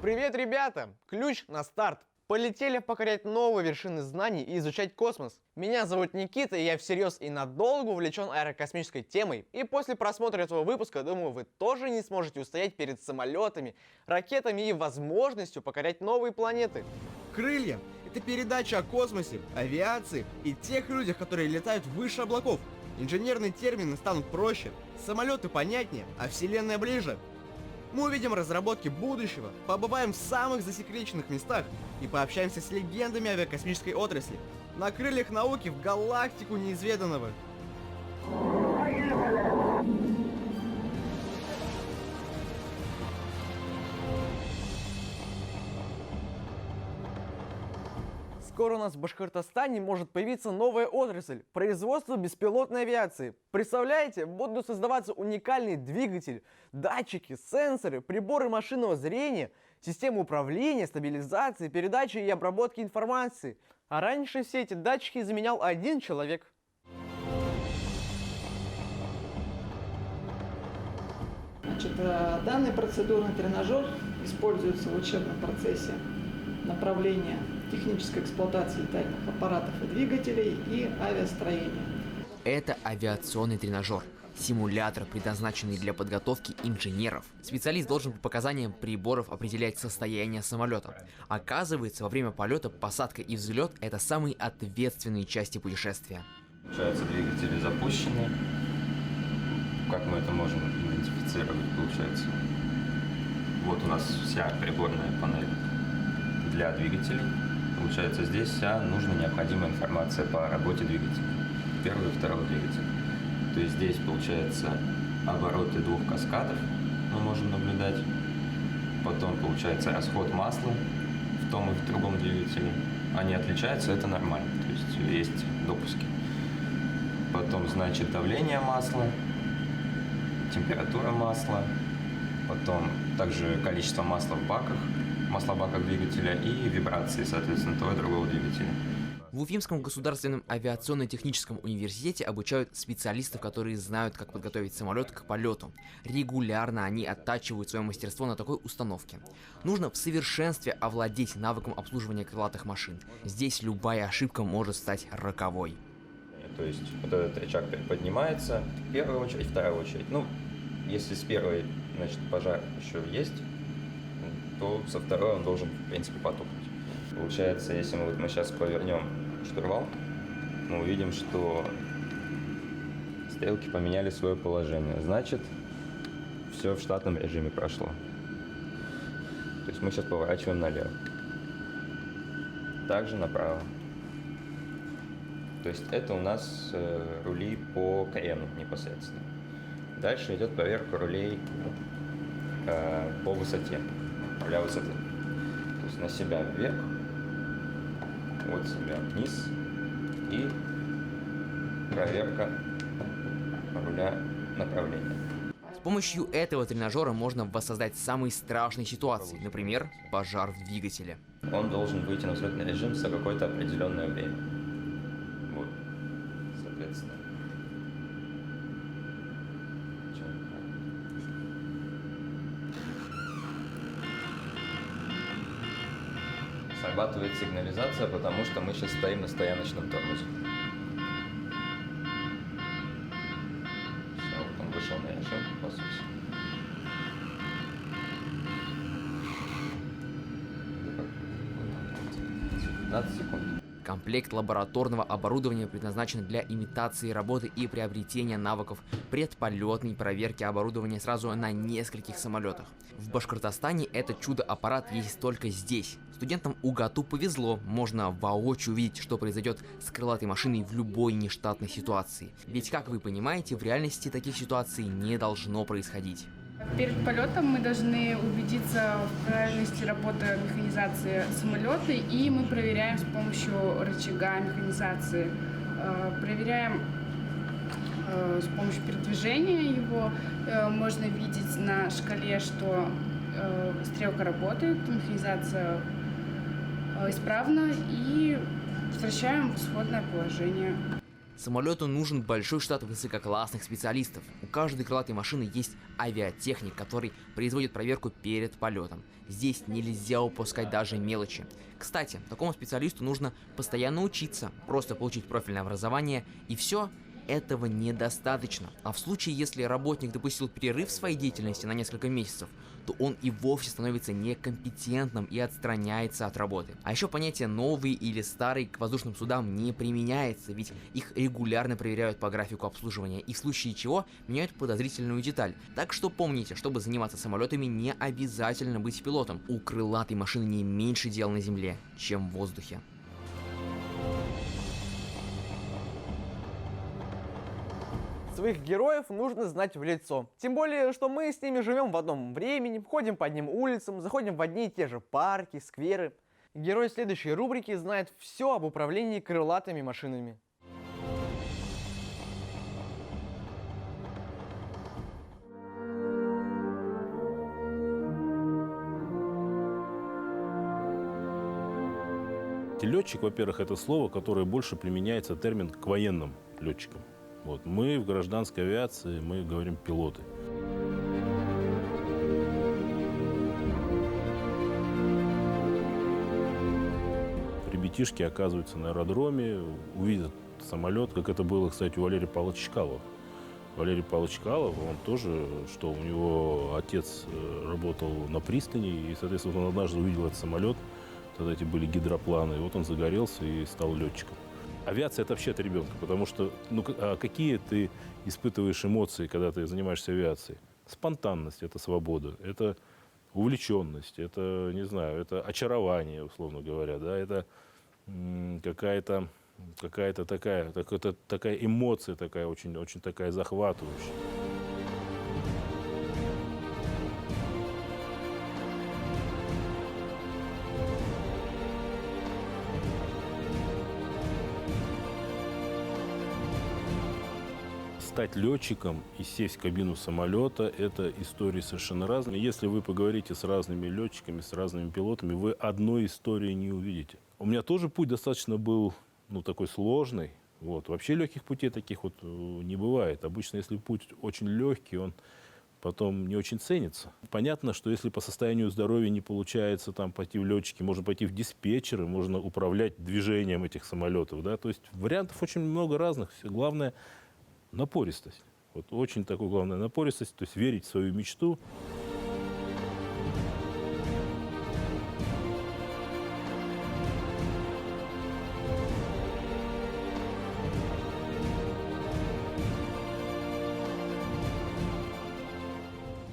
Привет, ребята! Ключ на старт! Полетели покорять новые вершины знаний и изучать космос. Меня зовут Никита, и я всерьез и надолго увлечен аэрокосмической темой. И после просмотра этого выпуска, думаю, вы тоже не сможете устоять перед самолетами, ракетами и возможностью покорять новые планеты. Крылья — это передача о космосе, авиации и тех людях, которые летают выше облаков. Инженерные термины станут проще, самолеты понятнее, а Вселенная ближе. Мы увидим разработки будущего, побываем в самых засекреченных местах и пообщаемся с легендами авиакосмической отрасли. На крыльях науки в галактику неизведанного. Скоро у нас в Башкортостане может появиться новая отрасль – производство беспилотной авиации. Представляете, будут создаваться уникальные двигатели, датчики, сенсоры, приборы машинного зрения, системы управления, стабилизации, передачи и обработки информации. А раньше все эти датчики заменял один человек. Данный процедурный тренажер используется в учебном процессе направления технической эксплуатации летательных аппаратов и двигателей и авиастроения. Это авиационный тренажер. Симулятор, предназначенный для подготовки инженеров. Специалист должен по показаниям приборов определять состояние самолета. Оказывается, во время полета, посадка и взлет – это самые ответственные части путешествия. Получается, двигатели запущены. Как мы это можем идентифицировать, получается? Вот у нас вся приборная панель для двигателей. Получается, здесь вся нужная необходимая информация по работе двигателя. Первого и второго двигателя. То есть здесь, получается, обороты двух каскадов мы можем наблюдать. Потом, получается, расход масла в том и в другом двигателе. Они отличаются, это нормально. То есть есть допуски. Потом, значит, давление масла, температура масла. Потом также количество масла в баках. Масла в баках двигателя и вибрации, соответственно, того и другого двигателя. В Уфимском государственном авиационно-техническом университете обучают специалистов, которые знают, как подготовить самолет к полету. Регулярно они оттачивают свое мастерство на такой установке. Нужно в совершенстве овладеть навыком обслуживания крылатых машин. Здесь любая ошибка может стать роковой. То есть вот этот рычаг поднимается в первую очередь, вторая очередь. Ну, если с первой, значит, пожар еще есть, то со второй он должен, в принципе, потухнуть. Получается, если мы сейчас повернем штурвал, мы увидим, что стрелки поменяли свое положение. Значит, все в штатном режиме прошло. То есть мы сейчас поворачиваем налево. Также направо. То есть это у нас рули по крену непосредственно. Дальше идет проверка рулей по высоте. Для высоты. То есть на себя вверх, от себя вниз и проверка руля направления. С помощью этого тренажера можно воссоздать самые страшные ситуации, например, пожар в двигателе. Он должен выйти на взлетный режим за какое-то определенное время. Вот, соответственно. Срабатывает сигнализация, потому что мы сейчас стоим на стояночном тормозе. Все, вот он вышел на режим, по сути. 15 секунд. Комплект лабораторного оборудования предназначен для имитации работы и приобретения навыков предполетной проверки оборудования сразу на нескольких самолетах. В Башкортостане этот чудо-аппарат есть только здесь. Студентам УГАТУ повезло, можно воочию увидеть, что произойдет с крылатой машиной в любой нештатной ситуации. Ведь, как вы понимаете, в реальности таких ситуаций не должно происходить. Перед полетом мы должны убедиться в правильности работы механизации самолета, и мы проверяем с помощью рычага механизации. Проверяем с помощью передвижения его. Можно видеть на шкале, что стрелка работает, механизация исправна, и возвращаем в исходное положение. Самолету нужен большой штат высококлассных специалистов. У каждой крылатой машины есть авиатехник, который производит проверку перед полетом. Здесь нельзя упускать даже мелочи. Кстати, такому специалисту нужно постоянно учиться, просто получить профильное образование, и все. Этого недостаточно. А в случае, если работник допустил перерыв в своей деятельности на несколько месяцев, то он и вовсе становится некомпетентным и отстраняется от работы. А еще понятие «новый» или «старый» к воздушным судам не применяется, ведь их регулярно проверяют по графику обслуживания и в случае чего меняют подозрительную деталь. Так что помните, чтобы заниматься самолетами, не обязательно быть пилотом. У крылатой машины не меньше дел на земле, чем в воздухе. Своих героев нужно знать в лицо. Тем более, что мы с ними живем в одном времени, ходим по одним улицам, заходим в одни и те же парки, скверы. Герой следующей рубрики знает все об управлении крылатыми машинами. Летчик, во-первых, это слово, которое больше применяется термин к военным летчикам. Вот. Мы в гражданской авиации, мы говорим пилоты. Ребятишки оказываются на аэродроме, увидят самолет, как это было, кстати, у Валерия Павловича Чкалова. Валерий Павлович Чкалов, он тоже, что у него отец работал на пристани, и, соответственно, он однажды увидел этот самолет, тогда эти были гидропланы, и вот он загорелся и стал летчиком. Авиация – это вообще от ребенка, потому что какие ты испытываешь эмоции, когда ты занимаешься авиацией? Спонтанность – это свобода, это увлеченность, это, не знаю, это очарование, условно говоря, да, это какая-то такая эмоция, такая очень такая захватывающая. Стать летчиком и сесть в кабину самолета – это истории совершенно разные. Если вы поговорите с разными летчиками, с разными пилотами, вы одной истории не увидите. У меня тоже путь достаточно был такой сложный. Вот. Вообще легких путей таких вот не бывает. Обычно, если путь очень легкий, он потом не очень ценится. Понятно, что если по состоянию здоровья не получается там пойти в летчики, можно пойти в диспетчеры, можно управлять движением этих самолетов. Да? То есть вариантов очень много разных. Главное – напористость. Вот очень такой главная напористость, то есть верить в свою мечту.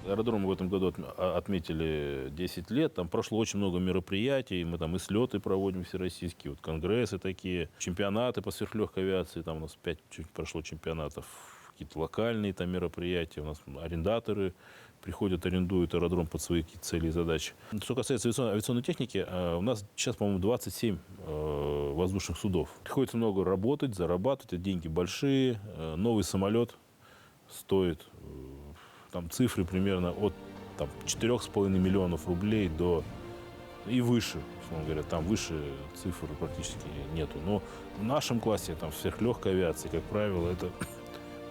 Аэродром в этом году отметили 10 лет. Там прошло очень много мероприятий. Мы там и слеты проводим всероссийские, вот конгрессы такие, чемпионаты по сверхлегкой авиации. Там у нас 5 прошло чемпионатов, какие-то локальные там мероприятия. У нас арендаторы приходят, арендуют аэродром под свои цели и задачи. Что касается авиационной техники, у нас сейчас, по-моему, 27 воздушных судов. Приходится много работать, зарабатывать, это деньги большие. Новый самолет стоит... Там цифры примерно от 4,5 миллионов рублей до и выше, условно говоря, там выше цифр практически нету. Но в нашем классе, там, в сверхлегкой авиации, как правило, это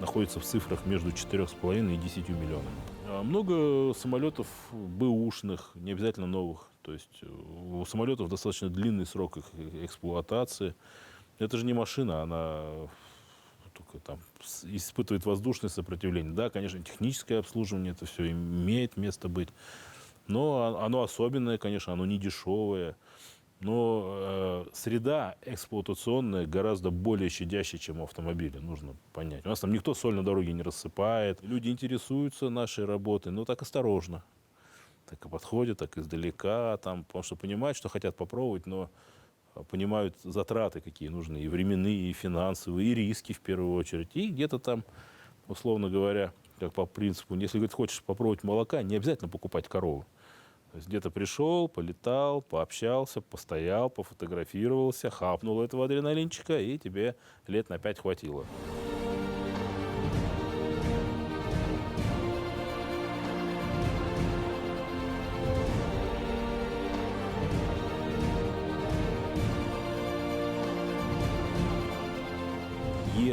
находится в цифрах между 4,5 и 10 миллионами. Много самолетов бэушных, не обязательно новых. То есть у самолетов достаточно длинный срок их эксплуатации. Это же не машина, она... только там испытывает воздушное сопротивление. Да, конечно, техническое обслуживание, это все имеет место быть. Но оно особенное, конечно, оно не дешевое. Но среда эксплуатационная гораздо более щадящая, чем у автомобиля, нужно понять. У нас там никто соль на дороге не рассыпает. Люди интересуются нашей работой, но так осторожно. Так и подходят, так издалека, там, потому что понимают, что хотят попробовать, но понимают затраты, какие нужны, и временные, и финансовые, и риски в первую очередь. И где-то там, условно говоря, как по принципу, если, говорит, хочешь попробовать молока, не обязательно покупать корову. То есть где-то пришел, полетал, пообщался, постоял, пофотографировался, хапнул этого адреналинчика, и тебе лет на 5 хватило.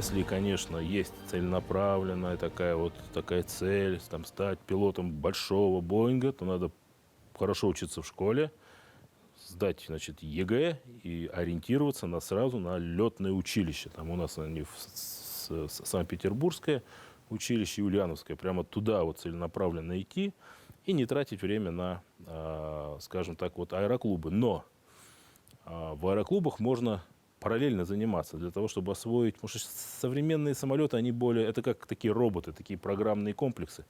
Если, конечно, есть целенаправленная такая цель, там, стать пилотом большого Боинга, то надо хорошо учиться в школе, сдать, значит, ЕГЭ и ориентироваться сразу на летное училище. Там у нас они Санкт-Петербургское училище, Ульяновское. Прямо туда вот целенаправленно идти и не тратить время на, скажем так, вот аэроклубы. Но в аэроклубах можно параллельно заниматься для того, чтобы освоить. Потому что современные самолеты, они более, это как такие роботы, такие программные комплексы.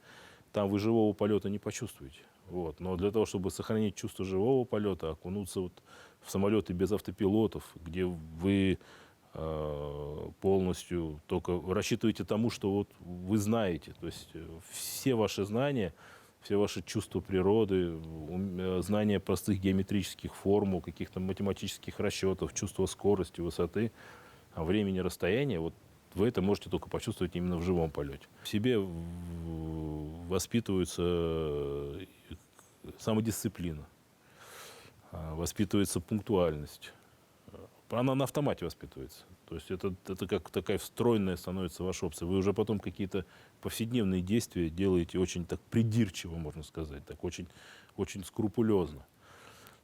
Там вы живого полета не почувствуете. Вот. Но для того, чтобы сохранить чувство живого полета, окунуться вот в самолеты без автопилотов, где вы полностью только рассчитываете тому, что вот вы знаете. То есть все ваши знания, все ваши чувства природы, знания простых геометрических формул, каких-то математических расчетов, чувство скорости, высоты, времени, расстояния, вот вы это можете только почувствовать именно в живом полете. В себе воспитывается самодисциплина, воспитывается пунктуальность. Она на автомате воспитывается. То есть это как такая встроенная становится ваша опция. Вы уже потом какие-то повседневные действия делаете очень так придирчиво, можно сказать, так очень, очень скрупулезно.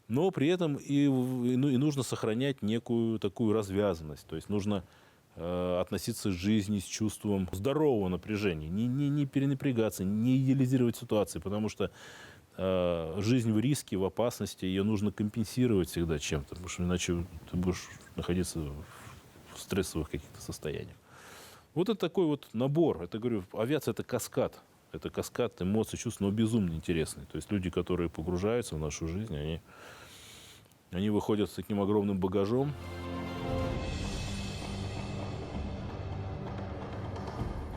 Но при этом и нужно сохранять некую такую развязанность. То есть нужно относиться к жизни с чувством здорового напряжения, не перенапрягаться, не идеализировать ситуации, потому что жизнь в риске, в опасности, ее нужно компенсировать всегда чем-то, потому что иначе ты будешь находиться в стрессовых каких-то состояниях. Вот это такой вот набор. Это, говорю, авиация — это каскад. Это каскад эмоций, чувств, но безумно интересный. То есть люди, которые погружаются в нашу жизнь, они выходят с таким огромным багажом.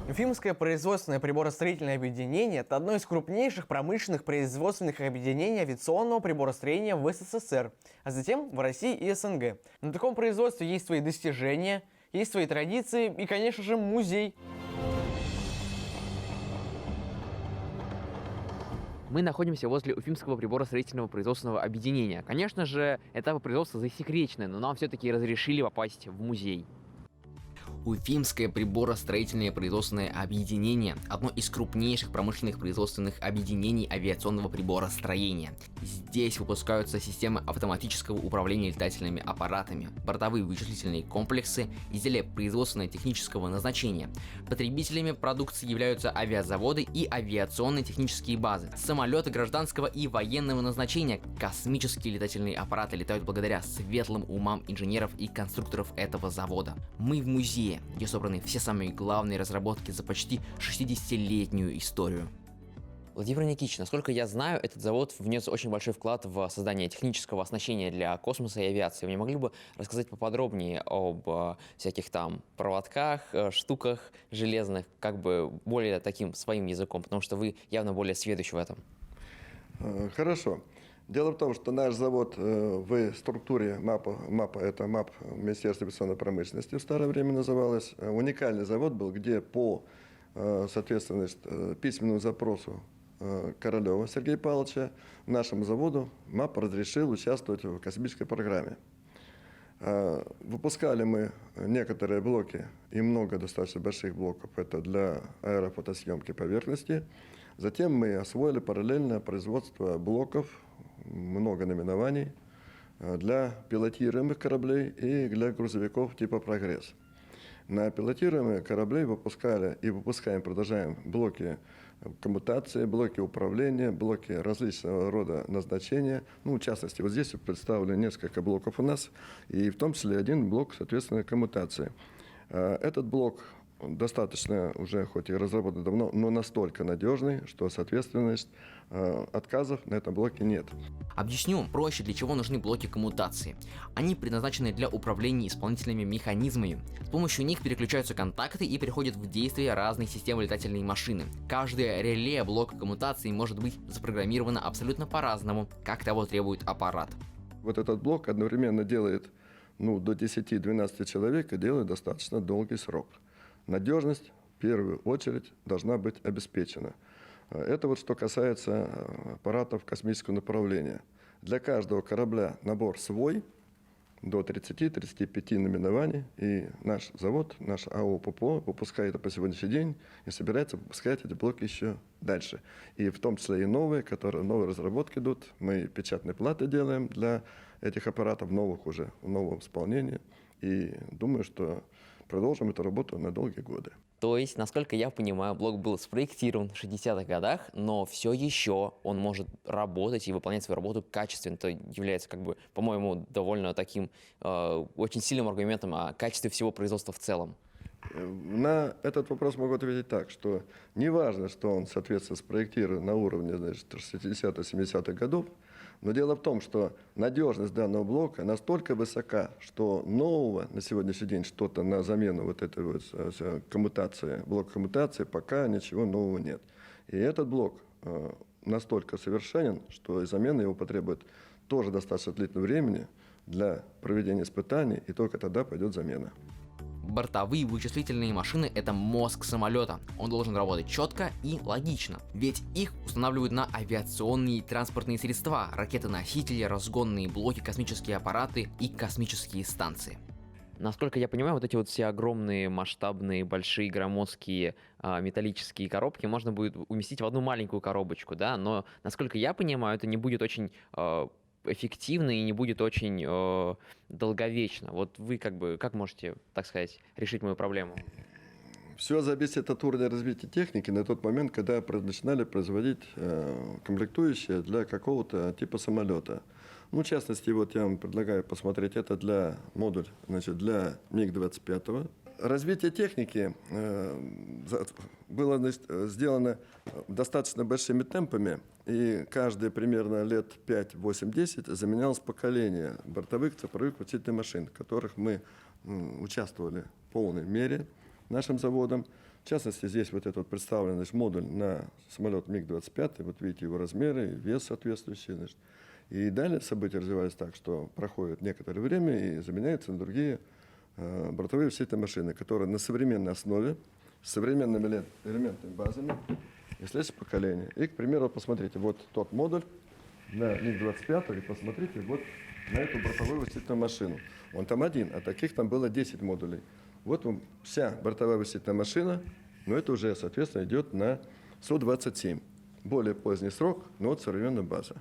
Уфимское производственное приборостроительное объединение – это одно из крупнейших промышленных производственных объединений авиационного приборостроения в СССР, а затем в России и СНГ. На таком производстве есть свои достижения, есть свои традиции и, конечно же, музей. Мы находимся возле Уфимского приборостроительного производственного объединения. Конечно же, этапы производства засекречены, но нам все-таки разрешили попасть в музей. Уфимское приборостроительное производственное объединение – одно из крупнейших промышленных производственных объединений авиационного приборостроения. Здесь выпускаются системы автоматического управления летательными аппаратами, бортовые вычислительные комплексы, изделия производственно-технического назначения. Потребителями продукции являются авиазаводы и авиационные технические базы, самолеты гражданского и военного назначения. Космические летательные аппараты летают благодаря светлым умам инженеров и конструкторов этого завода. Мы в музее, где собраны все самые главные разработки за почти 60-летнюю историю. Владимир Никитич, насколько я знаю, этот завод внес очень большой вклад в создание технического оснащения для космоса и авиации. Вы не могли бы рассказать поподробнее об всяких там проводках, штуках железных, как бы более таким своим языком, потому что вы явно более сведущ в этом. Хорошо. Дело в том, что наш завод в структуре МАПа, это МАП Министерства авиационной промышленности в старое время называлось, уникальный завод был, где по, соответственно, письменному запросу Королева Сергея Павловича нашему заводу МАП разрешил участвовать в космической программе. Выпускали мы некоторые блоки, и много достаточно больших блоков, это для аэрофотосъемки поверхности. Затем мы освоили параллельно производство блоков, много наименований, для пилотируемых кораблей и для грузовиков типа «Прогресс». На пилотируемые корабли выпускали и выпускаем, продолжаем блоки коммутации, блоки управления, блоки различного рода назначения. Ну, в частности, вот здесь представлены несколько блоков у нас, и в том числе один блок, соответственно, коммутации. Этот блок достаточно уже, хоть и разработан давно, но настолько надежный, что, соответственно, отказов на этом блоке нет. Объясню проще, для чего нужны блоки коммутации. Они предназначены для управления исполнительными механизмами. С помощью них переключаются контакты и переходят в действие разные системы летательной машины. Каждое реле блока коммутации может быть запрограммировано абсолютно по-разному, как того требует аппарат. Вот этот блок одновременно делает до 10-12 человек и делает достаточно долгий срок. Надежность, в первую очередь, должна быть обеспечена. Это вот что касается аппаратов космического направления. Для каждого корабля набор свой, до 30-35 наименований, и наш завод, наш АО ППО выпускает это по сегодняшний день и собирается выпускать эти блоки еще дальше. И в том числе и новые, новые разработки идут. Мы печатные платы делаем для этих аппаратов, новых уже, в новом исполнении. И думаю, что продолжим эту работу на долгие годы. То есть, насколько я понимаю, блок был спроектирован в 60-х годах, но все еще он может работать и выполнять свою работу качественно. Это является, как бы, по-моему, довольно таким очень сильным аргументом о качестве всего производства в целом. На этот вопрос могу ответить так, что не важно, что он, соответственно, спроектирован на уровне, значит, 60-70-х годов, но дело в том, что надежность данного блока настолько высока, что нового на сегодняшний день что-то на замену вот этой вот коммутации, блока коммутации, пока ничего нового нет. И этот блок настолько совершенен, что и замена его потребует тоже достаточно длительного времени для проведения испытаний, и только тогда пойдет замена. Бортовые вычислительные машины — это мозг самолета. Он должен работать четко и логично, ведь их устанавливают на авиационные и транспортные средства, ракеты-носители, разгонные блоки, космические аппараты и космические станции. Насколько я понимаю, вот эти вот все огромные, масштабные, большие, громоздкие металлические коробки можно будет уместить в одну маленькую коробочку, да, но, насколько я понимаю, это не будет очень эффективно и не будет очень долговечно. Вот вы как можете, так сказать, решить мою проблему? Все зависит от уровня развития техники на тот момент, когда начинали производить комплектующие для какого-то типа самолета. Ну, в частности, вот я вам предлагаю посмотреть, это для модуль, значит, для МиГ-25. Развитие техники было, значит, сделано достаточно большими темпами, и каждые примерно лет 5, 8, 10 заменялось поколение бортовых цифровых вычислительных машин, в которых мы участвовали в полной мере нашим заводом. В частности, здесь вот этот представлен, значит, модуль на самолет МиГ-25, вот видите его размеры, вес соответствующий, значит. И далее события развивались так, что проходит некоторое время и заменяются на другие бортовые вычислительные машины, которые на современной основе, с современными элементными базами и следующее поколение. И, к примеру, посмотрите, вот тот модуль на МиГ-25, и посмотрите вот на эту бортовую вычислительную машину. Он там один, а таких там было 10 модулей. Вот вам вся бортовая вычислительная машина, но это уже, соответственно, идет на Су-27. Более поздний срок, но вот современная база.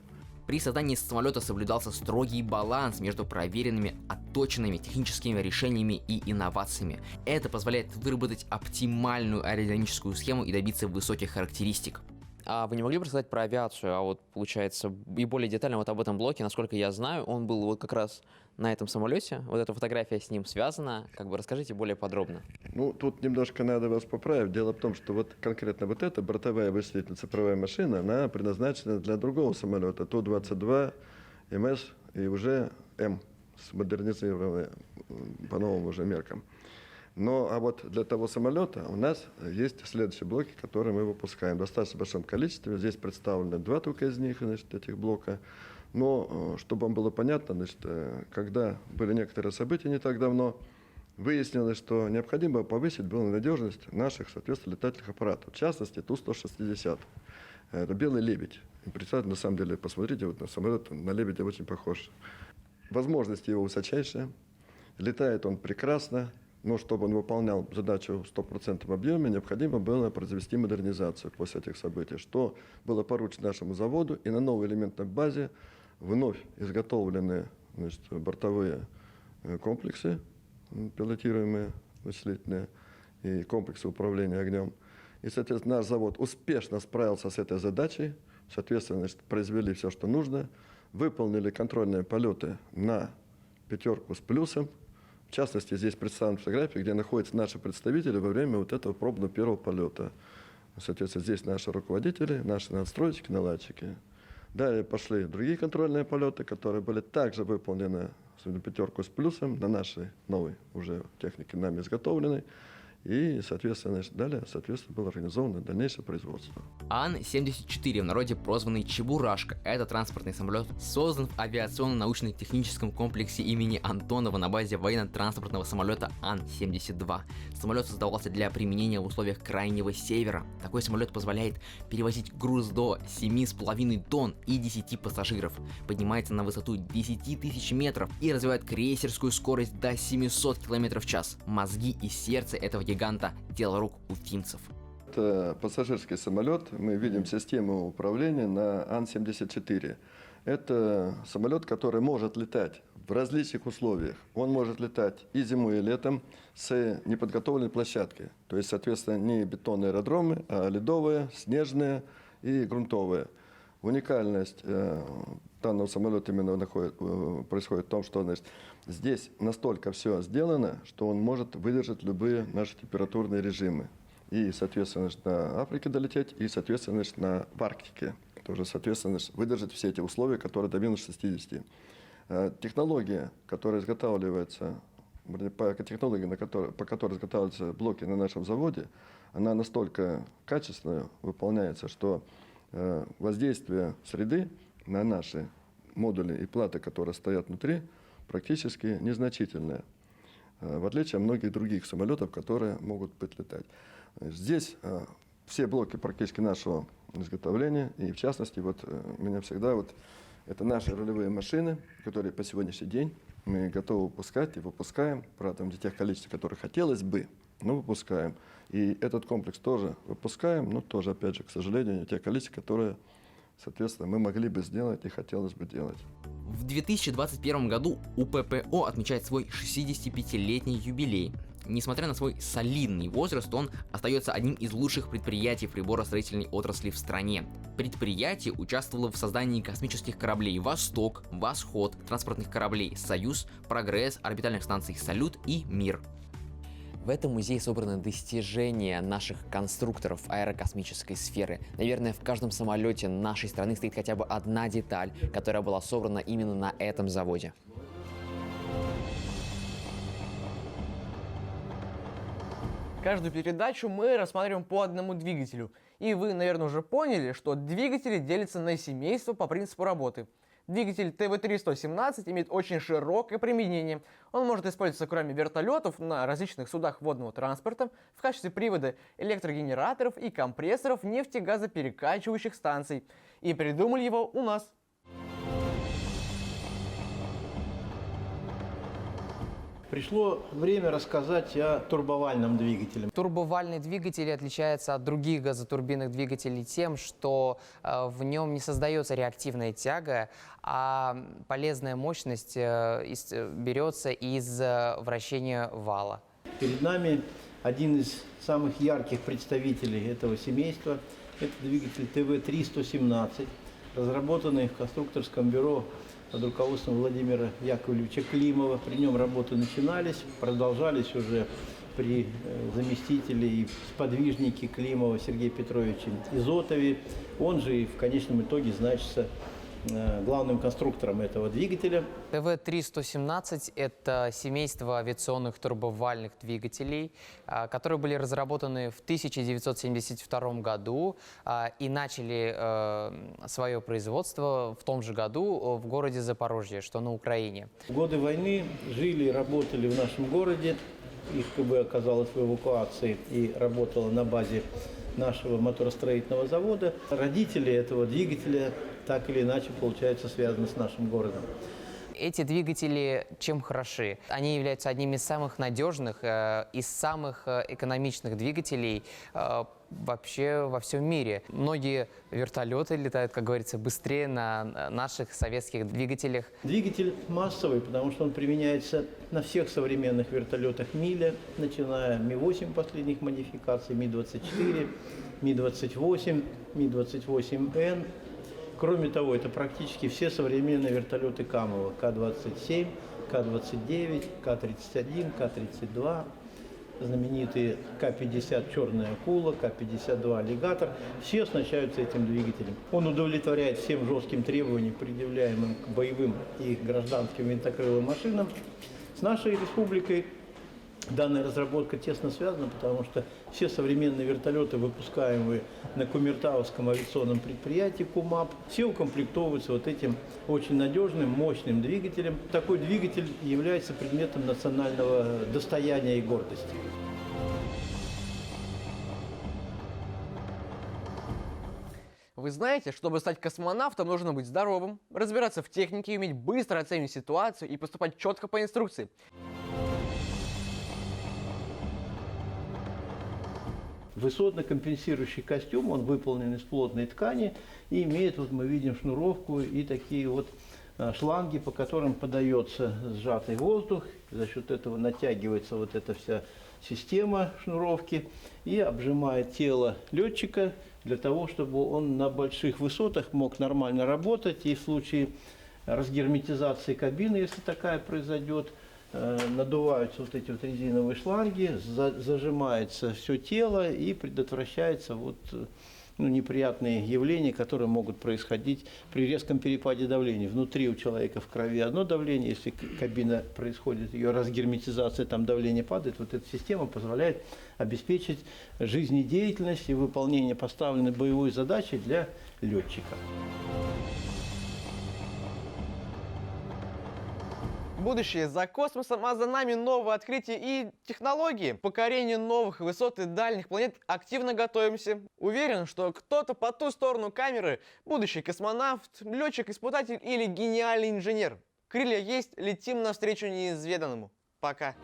При создании самолета соблюдался строгий баланс между проверенными, отточенными техническими решениями и инновациями. Это позволяет выработать оптимальную аэродинамическую схему и добиться высоких характеристик. А вы не могли бы рассказать про авиацию, а вот, получается, и более детально вот об этом блоке? Насколько я знаю, он был вот как раз на этом самолете, вот эта фотография с ним связана. Как бы расскажите более подробно. Ну, тут немножко надо вас поправить. Дело в том, что вот конкретно вот эта бортовая вычислительная цифровая машина, она предназначена для другого самолета, Ту-22 МС и уже М, модернизированная по новым уже меркам. Но а вот для того самолета у нас есть следующие блоки, которые мы выпускаем в достаточно большом количестве. Здесь представлены 2 только из них, значит, этих блока. Но, чтобы вам было понятно, значит, когда были некоторые события не так давно, выяснилось, что необходимо повысить было надежность наших, соответственно, летательных аппаратов. В частности, Ту-160. Это «Белый лебедь». И представьте, на самом деле, посмотрите, вот на самолет, на лебедя очень похож. Возможности его высочайшие. Летает он прекрасно. Но чтобы он выполнял задачу в 100% объеме, необходимо было произвести модернизацию после этих событий, что было поручено нашему заводу. И на новой элементной базе вновь изготовлены, значит, бортовые комплексы, пилотируемые, вычислительные, и комплексы управления огнем. И, соответственно, наш завод успешно справился с этой задачей, соответственно, значит, произвели все, что нужно, выполнили контрольные полеты на 5 с плюсом. В частности, здесь представлены фотографии, где находятся наши представители во время вот этого пробного первого полета. Соответственно, здесь наши руководители, наши надстройщики, наладчики. Далее пошли другие контрольные полеты, которые были также выполнены на 5 с плюсом, на нашей новой уже технике, нами изготовленной. И, соответственно, далее, было организовано дальнейшее производство. Ан-74, в народе прозванный Чебурашка. Этот транспортный самолет создан в авиационно-научно-техническом комплексе имени Антонова на базе военно-транспортного самолета Ан-72. Самолет создавался для применения в условиях Крайнего Севера. Такой самолет позволяет перевозить груз до 7,5 тонн и 10 пассажиров, поднимается на высоту 10 тысяч метров и развивает крейсерскую скорость до 700 км в час. Мозги и сердце этого гиганта – дело рук уфимцев. Это пассажирский самолет. Мы видим систему управления на Ан-74. Это самолет, который может летать в различных условиях. Он может летать и зимой, и летом с неподготовленной площадки. То есть, соответственно, не бетонные аэродромы, а ледовые, снежные и грунтовые. Уникальность данного самолета именно происходит в том, что, значит, здесь настолько все сделано, что он может выдержать любые наши температурные режимы. И, соответственно, на Африке долететь, и, соответственно, на Арктике. Тоже, соответственно, выдержать все эти условия, которые до минус 60. Технология, которая изготавливается, по которой изготавливаются блоки на нашем заводе, она настолько качественно выполняется, что воздействие среды на наши модули и платы, которые стоят внутри, практически незначительное, в отличие от многих других самолетов, которые могут быть летать. Здесь все блоки практически нашего изготовления, и в частности, вот меня всегда это наши рулевые машины, которые по сегодняшний день мы готовы выпускать и выпускаем, правда, не тех количеств, которых хотелось бы, но выпускаем. И этот комплекс тоже выпускаем, но тоже, опять же, к сожалению, не те количества, которые, соответственно, мы могли бы сделать и хотелось бы делать. В 2021 году УППО отмечает свой 65-летний юбилей. Несмотря на свой солидный возраст, он остается одним из лучших предприятий приборостроительной отрасли в стране. Предприятие участвовало в создании космических кораблей «Восток», «Восход», транспортных кораблей «Союз», «Прогресс», орбитальных станций «Салют» и «Мир». В этом музее собраны достижения наших конструкторов аэрокосмической сферы. Наверное, в каждом самолете нашей страны стоит хотя бы одна деталь, которая была собрана именно на этом заводе. Каждую передачу мы рассматриваем по одному двигателю. И вы, наверное, уже поняли, что двигатели делятся на семейства по принципу работы. Двигатель ТВ-3-117 имеет очень широкое применение. Он может использоваться кроме вертолетов на различных судах водного транспорта в качестве привода электрогенераторов и компрессоров нефтегазоперекачивающих станций. И придумали его у нас. Пришло время рассказать о турбовальном двигателе. Турбовальный двигатель отличается от других газотурбинных двигателей тем, что в нем не создается реактивная тяга, а полезная мощность берется из вращения вала. Перед нами один из самых ярких представителей этого семейства. Это двигатель ТВ-3-117, разработанный в конструкторском бюро под руководством Владимира Яковлевича Климова. При нем работы начинались, продолжались уже при заместителе и сподвижнике Климова Сергея Петровича Изотове. Он же и в конечном итоге значится главным конструктором этого двигателя. ТВ-3-117 – это семейство авиационных турбовальных двигателей, которые были разработаны в 1972 году и начали свое производство в том же году в городе Запорожье, что на Украине. В годы войны жили и работали в нашем городе. Их КБ оказалось в эвакуации и работало на базе нашего моторостроительного завода. Родители этого двигателя так или иначе, получается, связаны с нашим городом. Эти двигатели чем хороши? Они являются одними из самых надежных и самых экономичных двигателей вообще во всем мире. Многие вертолеты летают, как говорится, быстрее на наших советских двигателях. Двигатель массовый, потому что он применяется на всех современных вертолетах Миля, начиная Ми-8 последних модификаций, Ми-24, Ми-28, Ми-28Н. Кроме того, это практически все современные вертолеты Камова. К-27, К-29, К-31, К-32, знаменитые К-50 «Черная акула», К-52 «Аллигатор». Все оснащаются этим двигателем. Он удовлетворяет всем жестким требованиям, предъявляемым к боевым и гражданским винтокрылым машинам. С нашей республикой Данная разработка тесно связана, потому что все современные вертолеты, выпускаемые на Кумертауском авиационном предприятии КУМАП, все укомплектовываются вот этим очень надежным, мощным двигателем. Такой двигатель является предметом национального достояния и гордости. Вы знаете, чтобы стать космонавтом, нужно быть здоровым, разбираться в технике, уметь быстро оценивать ситуацию и поступать четко по инструкции. Высотно-компенсирующий костюм, он выполнен из плотной ткани и имеет, вот мы видим, шнуровку и такие вот шланги, по которым подается сжатый воздух. За счет этого натягивается вот эта вся система шнуровки и обжимает тело летчика для того, чтобы он на больших высотах мог нормально работать. И в случае разгерметизации кабины, если такая произойдет, надуваются вот эти вот резиновые шланги, зажимается все тело и предотвращается вот, неприятные явления, которые могут происходить при резком перепаде давления. Внутри у человека в крови одно давление, если кабина происходит, ее разгерметизация, там давление падает, вот эта система позволяет обеспечить жизнедеятельность и выполнение поставленной боевой задачи для летчика. Будущее за космосом, а за нами новые открытия и технологии. К покорению новых высот и дальних планет активно готовимся. Уверен, что кто-то по ту сторону камеры – будущий космонавт, летчик-испытатель или гениальный инженер. Крылья есть, летим навстречу неизведанному. Пока.